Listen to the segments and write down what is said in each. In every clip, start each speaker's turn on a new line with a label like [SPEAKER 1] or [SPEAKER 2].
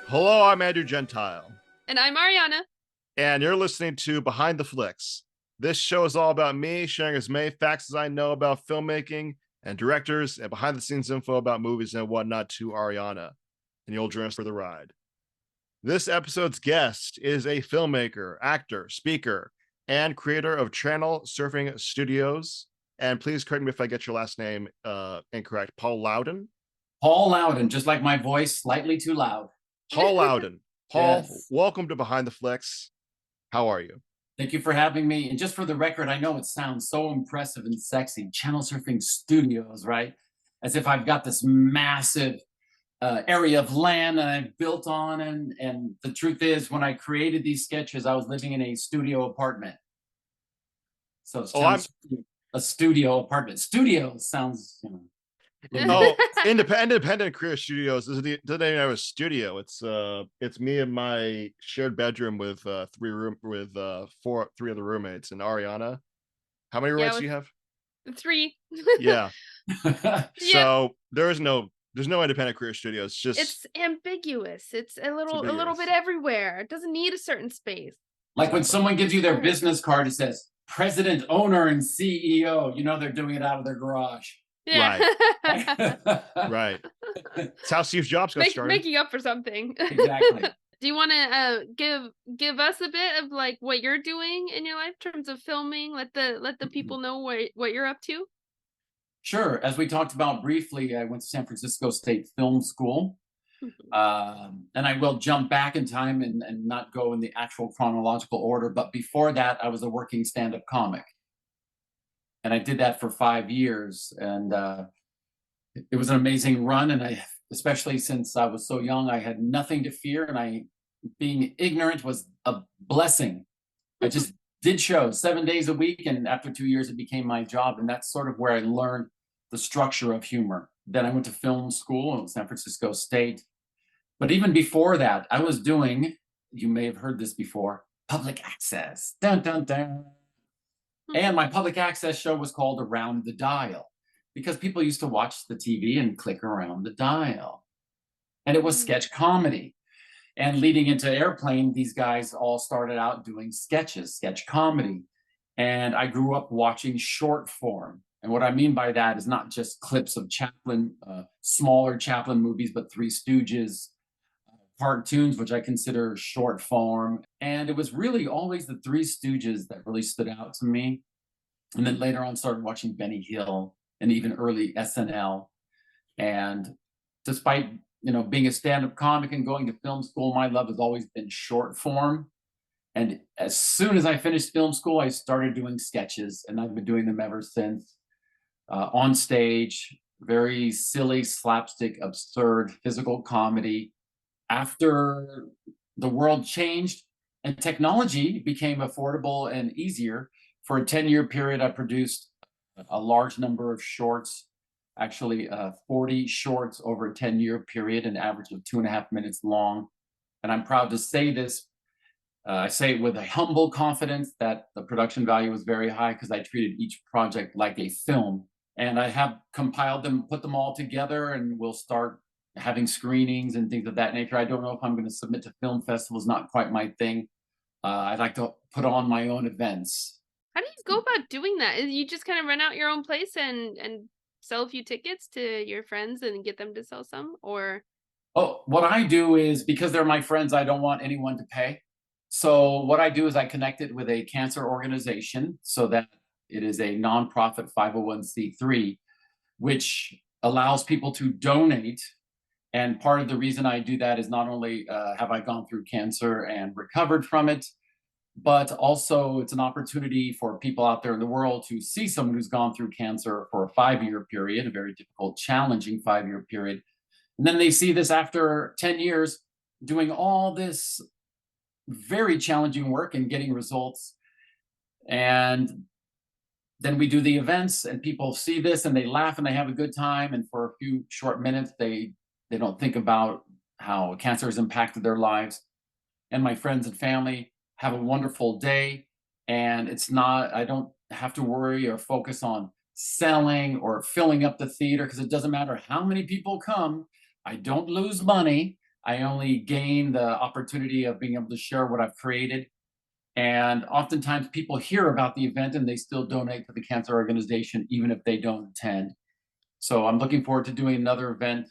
[SPEAKER 1] Hello, I'm Andrew Gentile,
[SPEAKER 2] And I'm Ariana.
[SPEAKER 1] and you're listening to Behind the Flicks. This show is all about me sharing as many facts as I know about filmmaking and directors and behind the scenes info about movies and whatnot to Ariana, and you'll join us for the ride. This episode's guest is a filmmaker, actor, speaker, and creator of Channel Surfing Studios. And please correct me if I get your last name incorrect. Paul Lauden?
[SPEAKER 3] Paul Lauden, just like my voice, slightly too loud.
[SPEAKER 1] Paul Lauden. Paul,
[SPEAKER 3] Yes.
[SPEAKER 1] welcome to Behind the Flicks. How are you?
[SPEAKER 3] Thank you for having me. And just for the record, I know it sounds so impressive and sexy. Channel Surfing Studios, right? As if I've got this massive area of land that I've built on. And the truth is, when I created these sketches, I was living in a studio apartment. So it's a studio apartment. Studio sounds,
[SPEAKER 1] Oh, independent career studios. Doesn't even have a studio. It's me and my shared bedroom with three other roommates and Ariana. How many roommates do you have?
[SPEAKER 2] 3.
[SPEAKER 1] Yeah.
[SPEAKER 2] Yeah.
[SPEAKER 1] So there's no independent career studio. It's just
[SPEAKER 2] It's ambiguous. It's a little
[SPEAKER 1] ambiguous.
[SPEAKER 2] bit everywhere. It doesn't need a certain space.
[SPEAKER 3] like when someone gives you their business card, it says president, owner, and CEO. You know they're doing it out of their garage.
[SPEAKER 2] Yeah.
[SPEAKER 1] Right. It's how Steve Jobs got started.
[SPEAKER 2] Making up for something.
[SPEAKER 3] Exactly.
[SPEAKER 2] Do you want to give us a bit of like what you're doing in your life in terms of filming? Let the people know what you're up to.
[SPEAKER 3] Sure. As we talked about briefly, I went to San Francisco State Film School. And I will jump back in time and not go in the actual chronological order. But before that, I was a working stand-up comic. And I did that for 5 years. And it was an amazing run. And especially since I was so young, I had nothing to fear. And being ignorant was a blessing. I just did shows 7 days a week. And after 2 years, it became my job. And that's sort of where I learned the structure of humor. Then I went to film school in San Francisco State. But even before that, I was doing, you may have heard this before, public access. Dun, dun, dun. And my public access show was called Around the Dial because people used to watch the TV and click around the dial. And it was sketch comedy. And leading into Airplane, these guys all started out doing sketches, sketch comedy. And I grew up watching short form. And what I mean by that is not just clips of Chaplin, smaller Chaplin movies, but Three Stooges, cartoons, which I consider short form. And it was really always the Three Stooges that really stood out to me. And then later on started watching Benny Hill and even early SNL. And despite, being a stand-up comic and going to film school, my love has always been short form. And as soon as I finished film school, I started doing sketches, and I've been doing them ever since. On stage, very silly, slapstick, absurd, physical comedy. After the world changed and technology became affordable and easier, for a 10-year period, I produced a large number of shorts, actually 40 shorts over a 10-year period, an average of 2.5 minutes long. And I'm proud to say this. I say it with a humble confidence that the production value was very high because I treated each project like a film. And I have compiled them, put them all together, and we'll start having screenings and things of that nature. I don't know if I'm going to submit to film festivals, not quite my thing. I'd like to put on my own events.
[SPEAKER 2] How do you go about doing that? You just kind of rent out your own place and sell a few tickets to your friends and get them to sell some, or?
[SPEAKER 3] Oh, what I do is, because they're my friends, I don't want anyone to pay. So what I do is I connect it with a cancer organization so that it is a nonprofit 501c3, which allows people to donate. And part of the reason I do that is not only have I gone through cancer and recovered from it, but also it's an opportunity for people out there in the world to see someone who's gone through cancer for a 5-year period, a very difficult, challenging 5-year period. And then they see this after 10 years doing all this very challenging work and getting results. And then we do the events and people see this and they laugh and they have a good time. And for a few short minutes, they don't think about how cancer has impacted their lives. And my friends and family have a wonderful day. And I don't have to worry or focus on selling or filling up the theater because it doesn't matter how many people come. I don't lose money. I only gain the opportunity of being able to share what I've created. And oftentimes people hear about the event and they still donate to the cancer organization, even if they don't attend. So I'm looking forward to doing another event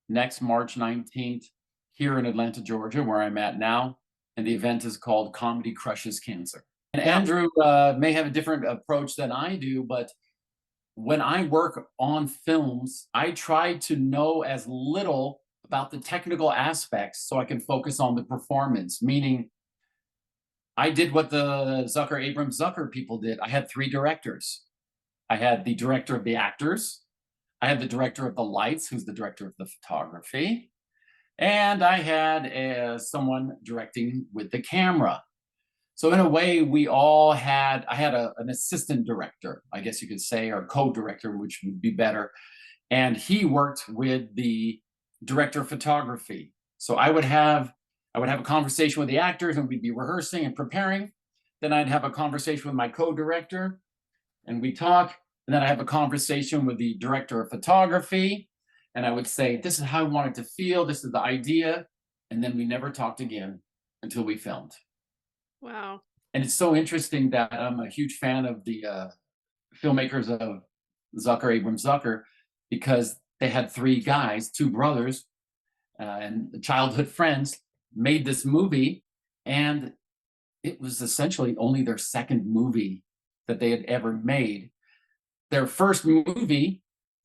[SPEAKER 3] next March 19th here in Atlanta, Georgia, where I'm at now. And the event is called Comedy Crushes Cancer. And Andrew may have a different approach than I do, but when I work on films, I try to know as little about the technical aspects so I can focus on the performance, meaning I did what the Zucker-Abrahams-Zucker people did. I had 3 directors. I had the director of the actors, I had the director of the lights, who's the director of the photography, and I had someone directing with the camera. So in a way, I had an assistant director, I guess you could say, or co-director, which would be better. And he worked with the director of photography. So I would have a conversation with the actors and we'd be rehearsing and preparing. Then I'd have a conversation with my co-director and we talk. And then I have a conversation with the director of photography. And I would say, this is how I want it to feel. This is the idea. And then we never talked again until we filmed.
[SPEAKER 2] Wow.
[SPEAKER 3] And it's so interesting that I'm a huge fan of the filmmakers of Zucker-Abrahams-Zucker, because they had 3 guys, 2 brothers, and childhood friends, made this movie, and it was essentially only their second movie that they had ever made. Their first movie,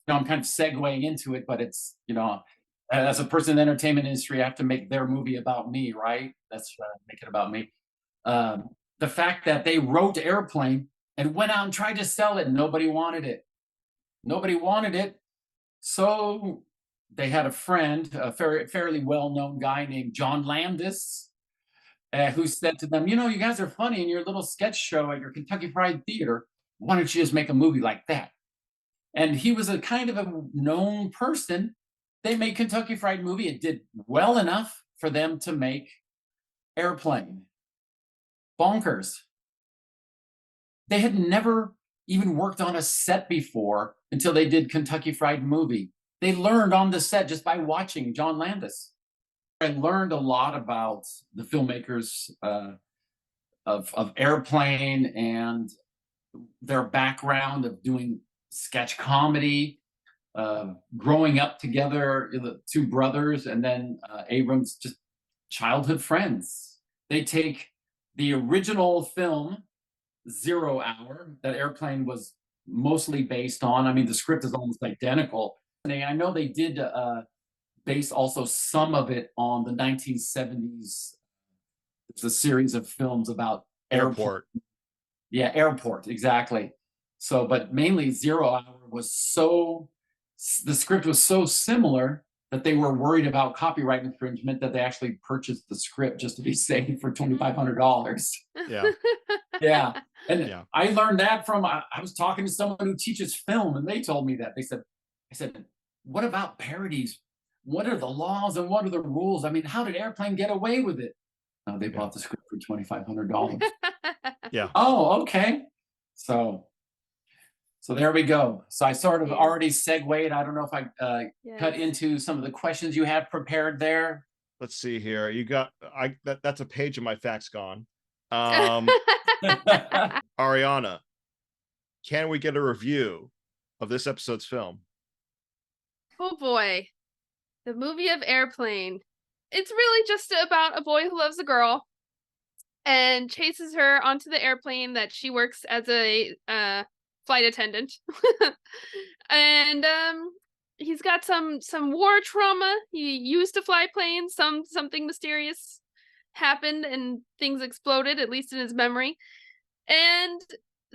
[SPEAKER 3] I'm kind of segueing into it, but it's, as a person in the entertainment industry, I have to make their movie about me, right? That's make it about me. The fact that they wrote Airplane and went out and tried to sell it, nobody wanted it. Nobody wanted it. So they had a friend, a fairly well-known guy named John Landis, who said to them, you guys are funny in your little sketch show at your Kentucky Fried Theater. Why don't you just make a movie like that? And he was a kind of a known person. They made Kentucky Fried Movie. It did well enough for them to make Airplane. Bonkers. They had never even worked on a set before until they did Kentucky Fried Movie. They learned on the set just by watching John Landis. I learned a lot about the filmmakers of Airplane and their background of doing sketch comedy, growing up together, the 2 brothers, and then Abrams, just childhood friends. They take the original film, 0 Hour, that Airplane was mostly based on. I mean, the script is almost identical. And I know they did base also some of it on the 1970s. It's a series of films about
[SPEAKER 1] Airport.
[SPEAKER 3] Yeah, Airport, exactly. So, but mainly 0 Hour was the script was so similar that they were worried about copyright infringement that they actually purchased the script just to be safe for $2,500.
[SPEAKER 1] Yeah.
[SPEAKER 3] Yeah. And
[SPEAKER 1] Yeah.
[SPEAKER 3] I learned that from, I was talking to someone who teaches film and they told me that. I said, what about parodies? What are the laws and what are the rules? I mean, how did Airplane get away with it? Oh, they bought the script for $2,500.
[SPEAKER 1] Yeah.
[SPEAKER 3] Oh, okay. So there we go. So I sort of already segued. I don't know if I cut into some of the questions you have prepared there.
[SPEAKER 1] Let's see here. You got that's a page of my facts gone. Ariana, can we get a review of this episode's film?
[SPEAKER 2] Oh boy. The movie of Airplane. It's really just about a boy who loves a girl and chases her onto the airplane that she works as a flight attendant. And he's got some war trauma. He used to fly planes. Something mysterious happened and things exploded, at least in his memory. And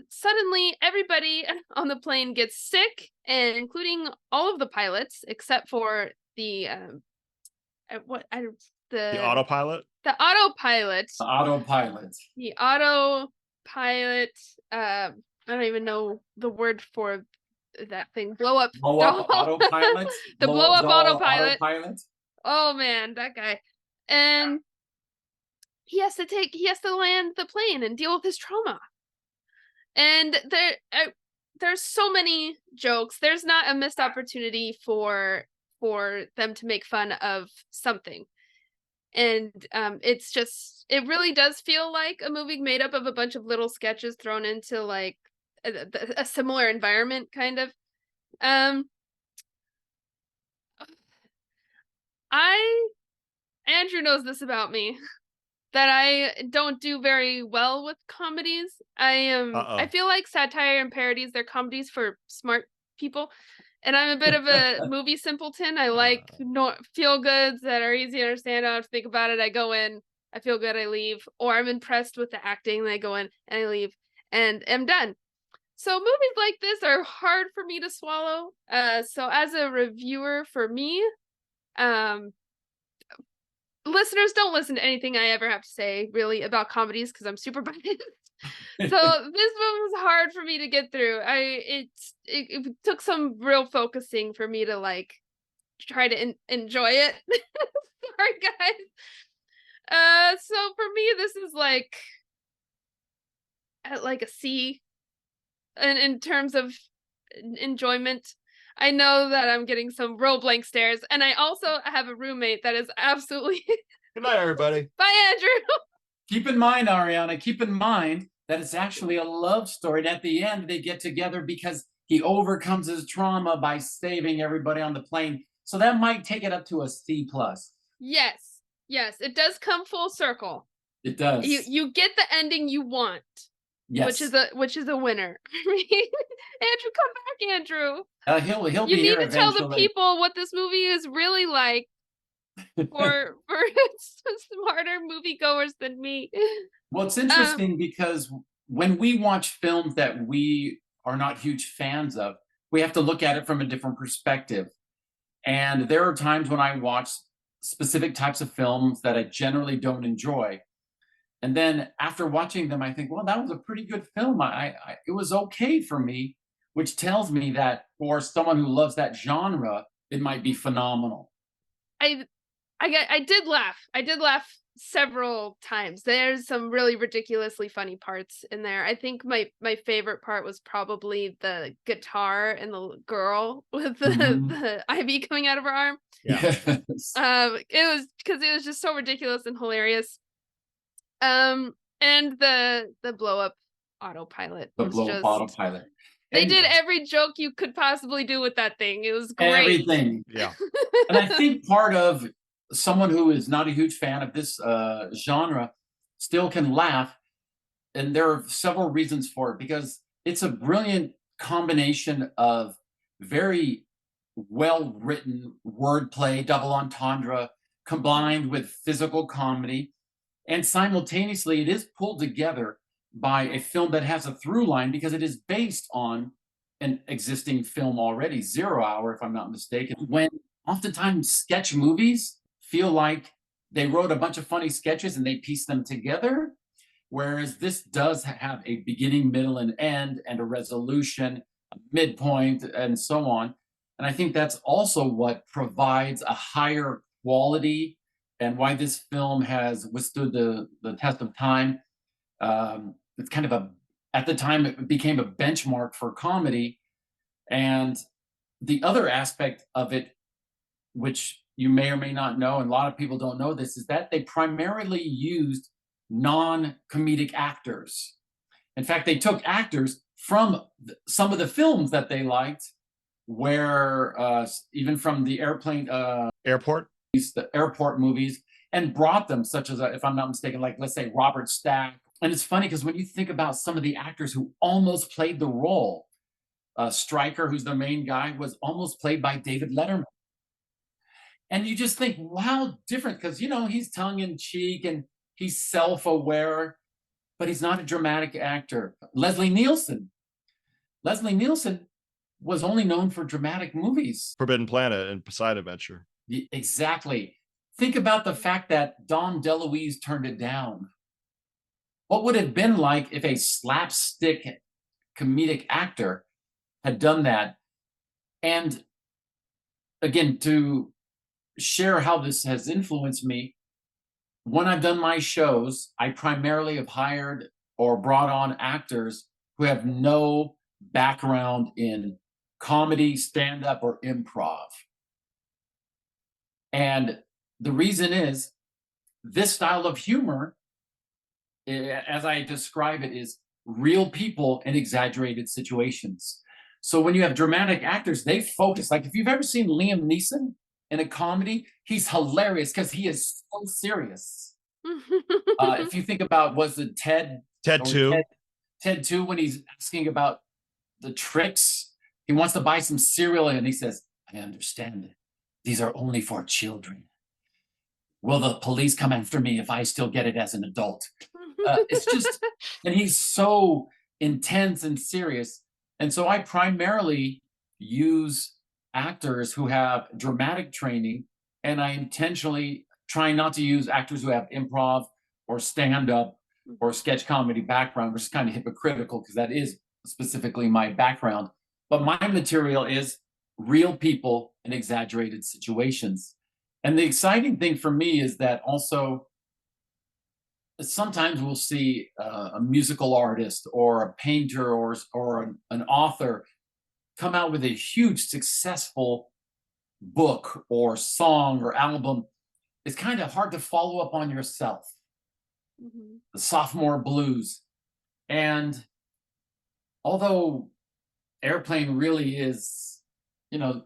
[SPEAKER 2] suddenly everybody on the plane gets sick, and including all of the pilots except for the autopilot.
[SPEAKER 1] The autopilot.
[SPEAKER 3] The autopilot.
[SPEAKER 2] I don't even know the word for that thing. Blow up
[SPEAKER 3] autopilot.
[SPEAKER 2] The blow up autopilot. Oh man, that guy. And he has to land the plane and deal with his trauma. And there's so many jokes. There's not a missed opportunity for them to make fun of something. And it really does feel like a movie made up of a bunch of little sketches thrown into like a similar environment, kind of. Um, I Andrew knows this about me, that I don't do very well with comedies. I feel like satire and parodies, they're comedies for smart people. And I'm a bit of a movie simpleton. I like feel goods that are easy to understand. I don't have to think about it. I go in, I feel good, I leave. Or I'm impressed with the acting, and I go in and I leave and am done. So movies like this are hard for me to swallow. So as a reviewer, for me, um, listeners, don't listen to anything I ever have to say really about comedies because I'm super biased. So this one was hard for me to get through. It took some real focusing for me to like try to enjoy it. Sorry, guys. So for me, this is like at like a C in terms of enjoyment. I know that I'm getting some real blank stares, and I also have a roommate that is absolutely.
[SPEAKER 1] Good night, everybody.
[SPEAKER 2] Bye, Andrew.
[SPEAKER 3] Keep in mind, Ariana, keep in mind that it's actually a love story. And at the end, they get together because he overcomes his trauma by saving everybody on the plane. So that might take it up to a C+.
[SPEAKER 2] Yes, it does come full circle.
[SPEAKER 3] It does.
[SPEAKER 2] You get the ending you want.
[SPEAKER 3] Yes.
[SPEAKER 2] Which is a winner. Andrew, come back, Andrew.
[SPEAKER 3] He'll be here eventually.
[SPEAKER 2] You need to tell the people what this movie is really like for smarter moviegoers than me.
[SPEAKER 3] Well, it's interesting because when we watch films that we are not huge fans of, we have to look at it from a different perspective. And there are times when I watch specific types of films that I generally don't enjoy. And then after watching them, I think, well, that was a pretty good film. It was okay for me, which tells me that for someone who loves that genre, it might be phenomenal.
[SPEAKER 2] I did laugh. I did laugh several times. There's some really ridiculously funny parts in there. I think my favorite part was probably the guitar and the girl with the IV coming out of her arm.
[SPEAKER 3] Yeah. Yes.
[SPEAKER 2] It was because it was just so ridiculous and hilarious. And the blow up autopilot.
[SPEAKER 3] Autopilot.
[SPEAKER 2] They did every joke you could possibly do with that thing. It was great.
[SPEAKER 3] Everything.
[SPEAKER 1] Yeah.
[SPEAKER 3] And I think part of someone who is not a huge fan of this genre still can laugh. And there are several reasons for it, because it's a brilliant combination of very well-written wordplay, double entendre, combined with physical comedy. And simultaneously, it is pulled together by a film that has a through line because it is based on an existing film already, 0 Hour, if I'm not mistaken. When oftentimes sketch movies feel like they wrote a bunch of funny sketches and they pieced them together, whereas this does have a beginning, middle, and end, and a resolution, a midpoint, and so on. And I think that's also what provides a higher quality and why this film has withstood the test of time. It's kind of at the time, it became a benchmark for comedy. And the other aspect of it, which you may or may not know, and a lot of people don't know this, is that they primarily used non-comedic actors. In fact, they took actors from some of the films that they liked, where even from the
[SPEAKER 1] Airport
[SPEAKER 3] movies, and brought them, such as, if I'm not mistaken, like, let's say Robert Stack. And it's funny because when you think about some of the actors who almost played the role, Stryker, who's the main guy, was almost played by David Letterman. And you just think, wow, different, because, you know, he's tongue-in-cheek and he's self-aware, but he's not a dramatic actor. Leslie Nielsen was only known for dramatic movies.
[SPEAKER 1] Forbidden Planet and Side Adventure.
[SPEAKER 3] Exactly. Think about the fact that Dom DeLuise turned it down. What would it have been like if a slapstick comedic actor had done that? And again, to share how this has influenced me, when I've done my shows, I primarily have hired or brought on actors who have no background in comedy, stand-up, or improv. And the reason is this style of humor, as I describe it, is real people in exaggerated situations. So when you have dramatic actors, they focus. Like if you've ever seen Liam Neeson in a comedy, he's hilarious because he is so serious. If you think about, was it Ted?
[SPEAKER 1] Ted 2.
[SPEAKER 3] Ted 2, when he's asking about the tricks, he wants to buy some cereal and he says, I understand it. These are only for children. Will the police come after me if I still get it as an adult? It's just, and he's so intense and serious. And so I primarily use actors who have dramatic training, and I intentionally try not to use actors who have improv or stand-up or sketch comedy background, which is kind of hypocritical because that is specifically my background. But my material is real people in exaggerated situations. And the exciting thing for me is that also sometimes we'll see a musical artist or a painter or an author come out with a huge successful book or song or album. It's kind of hard to follow up on yourself. The sophomore blues. And although Airplane really is, you know,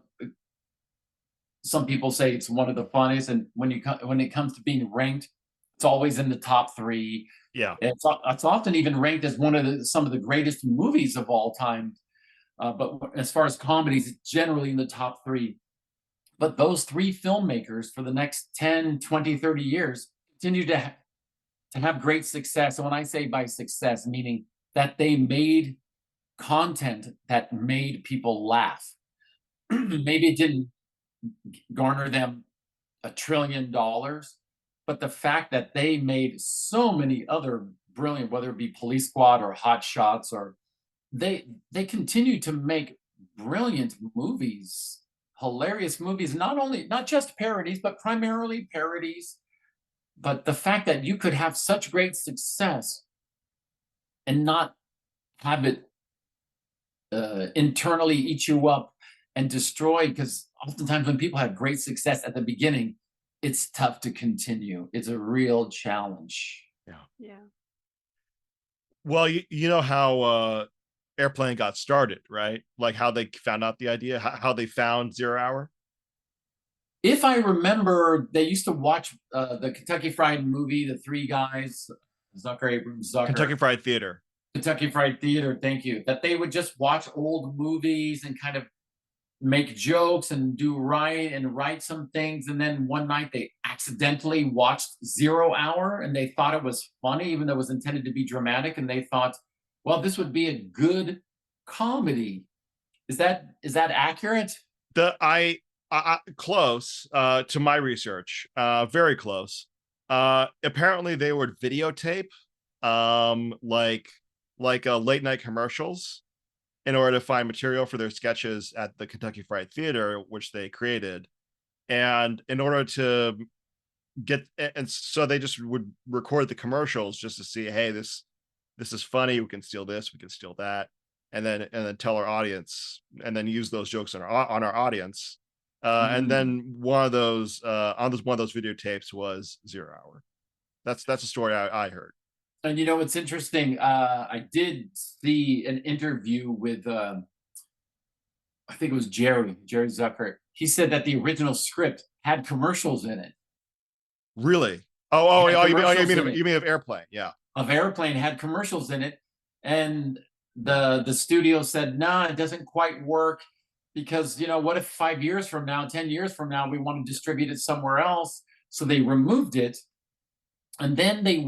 [SPEAKER 3] some people say it's one of the funniest, and when it comes to being ranked, it's always in the top 3.
[SPEAKER 1] Yeah,
[SPEAKER 3] it's often even ranked as one of some of the greatest movies of all time. But as far as comedies, it's generally in the top 3. But those 3 filmmakers for the next 10, 20, 30 years continue to have great success. And when I say by success, meaning that they made content that made people laugh. Maybe it didn't garner them $1 trillion, but the fact that they made so many other brilliant, whether it be Police Squad or Hot Shots, or they continue to make brilliant movies, hilarious movies, not just parodies, but primarily parodies. But the fact that you could have such great success and not have it internally eat you up and destroy, because oftentimes when people have great success at the beginning, it's tough to continue. It's a real challenge.
[SPEAKER 2] Yeah.
[SPEAKER 1] Well, you know how Airplane got started, right? Like how they found out the idea, how they found Zero Hour.
[SPEAKER 3] If I remember, they used to watch the Kentucky Fried Movie, the 3 guys, Zucker-Abrahams-Zuckers.
[SPEAKER 1] Kentucky Fried Theater.
[SPEAKER 3] Kentucky Fried Theater, thank you. That they would just watch old movies and kind of make jokes and write some things. And then one night they accidentally watched 0 Hour and they thought it was funny, even though it was intended to be dramatic. And they thought, well, this would be a good comedy. Is that accurate?
[SPEAKER 1] Close to my research, very close. Apparently they would videotape like late night commercials in order to find material for their sketches at the Kentucky Fried Theater, which they created. And in order to so they just would record the commercials just to see, hey, this is funny, we can steal this, we can steal that, and then tell our audience, and then use those jokes on our audience. And then one of those videotapes was 0 Hour. That's a story I heard.
[SPEAKER 3] And you know, it's interesting. I did see an interview with, I think it was Jerry Zucker. He said that the original script had commercials in it.
[SPEAKER 1] Really? You mean of Airplane? Yeah.
[SPEAKER 3] Of Airplane had commercials in it, and the studio said, nah, it doesn't quite work, because, you know, what if 5 years from now, 10 years from now, we want to distribute it somewhere else? So they removed it, and then they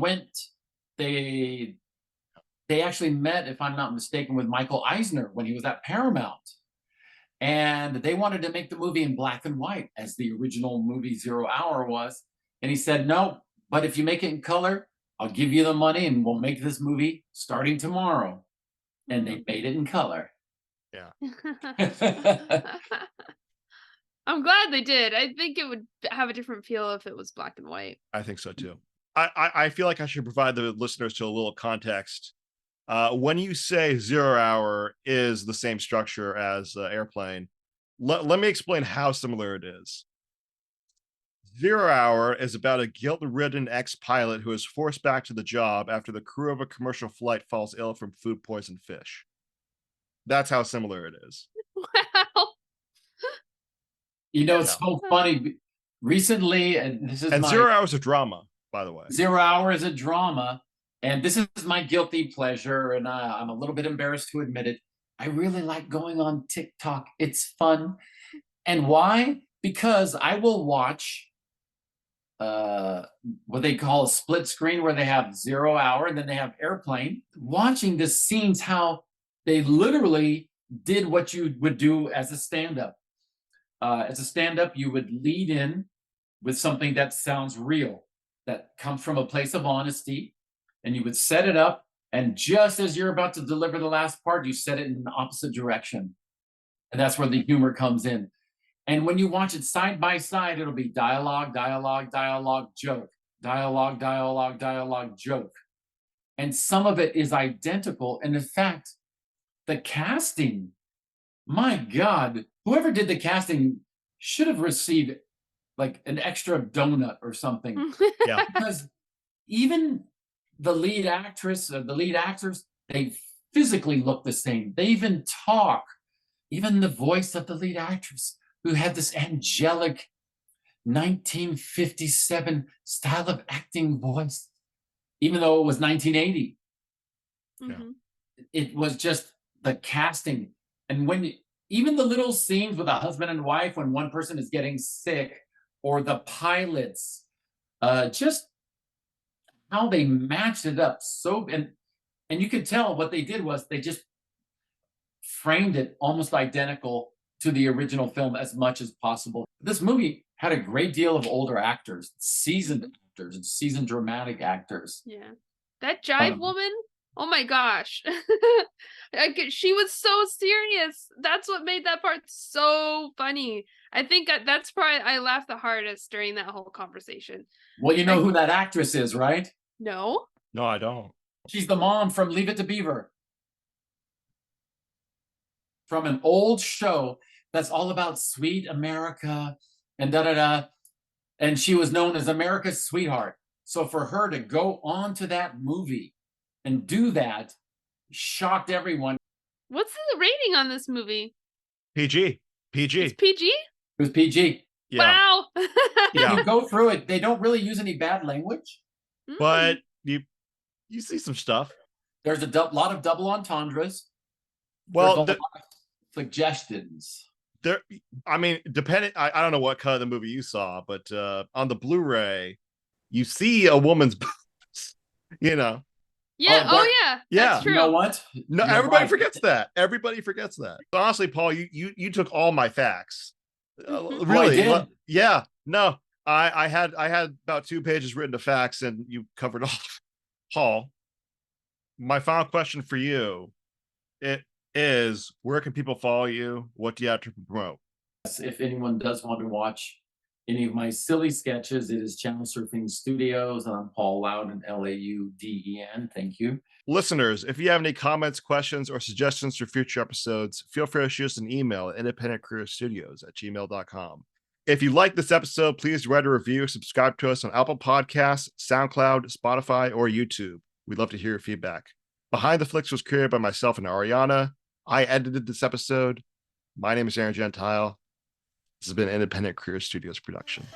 [SPEAKER 3] actually met, if I'm not mistaken, with Michael Eisner when he was at Paramount. And they wanted to make the movie in black and white, as the original movie 0 Hour was. And he said, no, but if you make it in color, I'll give you the money and we'll make this movie starting tomorrow. And they made it in color.
[SPEAKER 1] Yeah.
[SPEAKER 2] I'm glad they did. I think it would have a different feel if it was black and white.
[SPEAKER 1] I think so too. I feel like I should provide the listeners to a little context. When you say 0 Hour is the same structure as Airplane, let me explain how similar it is. Zero Hour is about a guilt-ridden ex-pilot who is forced back to the job after the crew of a commercial flight falls ill from food-poisoned fish. That's how similar it is.
[SPEAKER 2] Wow.
[SPEAKER 3] You know, it's so funny. Recently, and this is
[SPEAKER 1] And
[SPEAKER 3] my
[SPEAKER 1] 0 Hour is a drama, by the way.
[SPEAKER 3] 0 Hour is a drama, and this is my guilty pleasure, and I'm a little bit embarrassed to admit it. I really like going on TikTok. It's fun. And why? Because I will watch what they call a split screen, where they have 0 Hour and then they have Airplane. Watching the scenes, how they literally did what you would do as a stand-up. As a stand-up, you would lead in with something that sounds real, that comes from a place of honesty, and you would set it up, and just as you're about to deliver the last part, you set it in the opposite direction. And that's where the humor comes in. And when you watch it side by side, it'll be dialogue, dialogue, dialogue, joke, dialogue, dialogue, dialogue, joke. And some of it is identical. And in fact, the casting, my God, whoever did the casting should have received like an extra donut or something.
[SPEAKER 1] Yeah.
[SPEAKER 3] Because even the lead actress or the lead actors, they physically look the same. They even talk. Even the voice of the lead actress, who had this angelic 1957 style of acting voice, even though it was 1980.
[SPEAKER 2] Mhm.
[SPEAKER 3] It was just the casting. And when even the little scenes with a husband and wife, when one person is getting sick, or the pilots, just how they matched it up. So, and you could tell what they did was they just framed it almost identical to the original film as much as possible. This movie had a great deal of older actors, seasoned actors, and seasoned dramatic actors.
[SPEAKER 2] Yeah. That jive woman, oh my gosh. She was so serious. That's what made that part so funny. I think that's probably I laughed the hardest during that whole conversation.
[SPEAKER 3] Well, you know who that actress is, right?
[SPEAKER 2] No?
[SPEAKER 1] No, I don't.
[SPEAKER 3] She's the mom from Leave It to Beaver. From an old show that's all about sweet America and da-da-da. And she was known as America's sweetheart. So for her to go on to that movie and do that shocked everyone.
[SPEAKER 2] What's the rating on this movie?
[SPEAKER 1] PG. PG.
[SPEAKER 2] It's PG?
[SPEAKER 3] It was PG.
[SPEAKER 1] Yeah.
[SPEAKER 2] Wow.
[SPEAKER 3] If you go through it, they don't really use any bad language.
[SPEAKER 1] But you see some stuff.
[SPEAKER 3] There's a lot of double entendres.
[SPEAKER 1] Well,
[SPEAKER 3] There's a lot of suggestions.
[SPEAKER 1] there, I mean, depending, I don't know what cut of the movie you saw, but on the Blu-ray, you see a woman's boobs, you know.
[SPEAKER 2] Yeah. Oh, yeah.
[SPEAKER 1] Yeah.
[SPEAKER 2] That's true.
[SPEAKER 3] You know what?
[SPEAKER 1] No,
[SPEAKER 3] You're
[SPEAKER 1] everybody
[SPEAKER 3] right.
[SPEAKER 1] forgets that. Everybody forgets that. Honestly, Paul, you took all my facts.
[SPEAKER 2] Mhm.
[SPEAKER 1] Really?
[SPEAKER 3] Oh, I did?
[SPEAKER 1] Yeah. No, I had about 2 pages written of facts, and you covered all. Paul, my final question for you, it is: where can people follow you? What do you have to promote?
[SPEAKER 3] If anyone does want to watch any of my silly sketches, it is Channel Surfing Studios. And I'm Paul Lauden, Lauden. Thank you.
[SPEAKER 1] Listeners, if you have any comments, questions, or suggestions for future episodes, feel free to shoot us an email at independentcareerstudios@gmail.com. If you like this episode, please write a review, subscribe to us on Apple Podcasts, SoundCloud, Spotify, or YouTube. We'd love to hear your feedback. Behind the Flicks was created by myself and Ariana. I edited this episode. My name is Aaron Gentile. This has been an Independent Career Studios production.